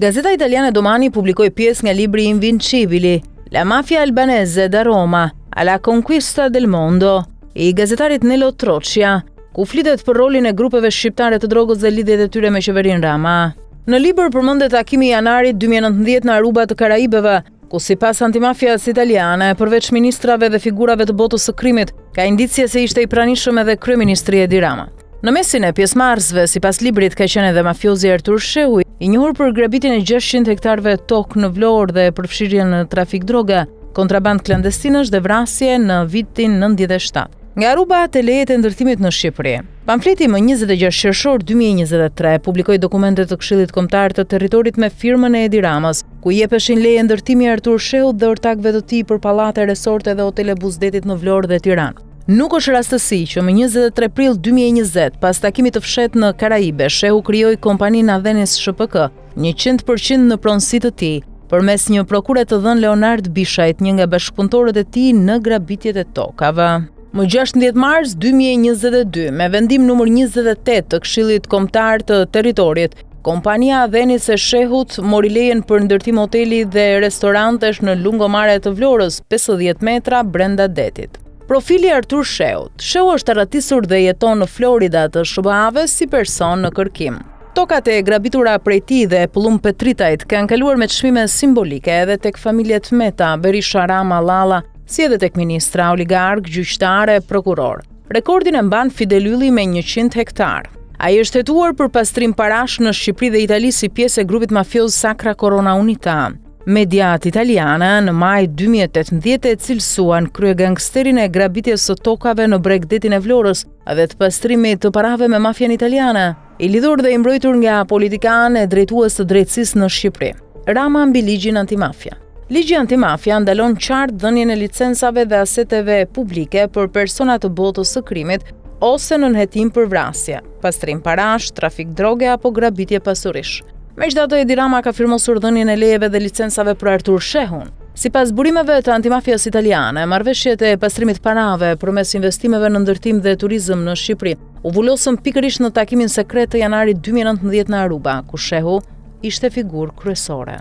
Gazeta italiane Domani publikoi pjesë nga libri Invincibili, La mafia albanese da Roma alla conquista del mondo, i gazetarit Nelo Trocia, ku flitet për rolin e grupeve shqiptare të drogës dhe lidhjet e tyre me qeverinë Rama. Në libër përmendet takimi i janarit 2019 në Aruba të Karaibeve, ku sipas antimafias italiane, përveç ministrave dhe figurave të botës së krimit, ka indicie se ishte i pranishëm edhe kryeministri Edi Rama. Në mesin e pjesëmarrësve, sipas librit, ka qenë edhe mafiozi Artur Shehu, i njohur për grabitin e 600 hektarëve tokë në Vlorë dhe përfshirjen në trafik droge, kontraband klandestinësh dhe vrasje në vitin 97. Nga Aruba te lejet e ndërtimit në Shqipëri. Pamfleti më 26 qershor 2023 publikoi dokumentet të Këshillit Kombëtar të Territorit me firmën e Edi Ramës, ku i jepeshin leje ndërtimi Artur Shehut dhe ortakëve të tij për pallate, resorte dhe hotele Buzdetit në Vlorë dhe Tiranë. Nuk është rastësi që më 23 prill 2020, pas takimit të fshet në Karaibe, Shehu krijoi kompaninë Adenis SHPK, 100% në pronësi të tij, përmes një prokure të dhënë Leonard Bishajt, një nga bashkëpunëtorët e tij në grabitjet e tokave. Më 16 mars 2022, me vendim numër 28 të Këshillit Kombëtar të Territorit, kompania Adenis së Shehut mori lejen për ndërtim hoteli dhe restorantesh në lungomare të Vlorës, 50 metra brenda detit. Profili Artur Shehut. Shehu është arratisur dhe jeton në Florida të SBA-ve si person në kërkim. Tokat e grabitura prej tij dhe Pullum Petritajt kanë kaluar me çmime simbolike edhe tek familjet Meta, Berisha, Rama, Lalla, si edhe tek ministra, oligark, gjyqtare, prokuror. Rekordin e mban Fidel Ylli me 100 hektar. Ai është hetuar për pastrim parash në Shqipëri dhe Itali si pjesë e grupit mafioz Sacra Corona Unita. Mediat italiane në maj 2018 e cilësuan kryegangsterin e grabitjes së tokave në Bregdetin e Vlorës dhe të pastrimit të parave me mafian italiane, i lidhur dhe i mbrojtur nga politikanë e drejtues të drejtësisë në Shqipëri. Rama mbi ligjin antimafia. Ligji antimafia ndalon qartë dhënien e licencave dhe aseteve publike për persona të botës së krimit ose nënhetim për vrasje, pastrim parash, trafik droge apo grabitje pasurish. Megjithatë, Edi Rama ka firmosur dhënien e lejeve dhe licencave për Artur Shehun. Sipas burimeve të antimafias italiane, marrëveshjet e pastrimit parave përmes investimeve në ndërtim dhe turizëm në Shqipëri u vulosën pikërisht në takimin sekret të janarit 2019 në Aruba, ku Shehu ishte figurë kryesore.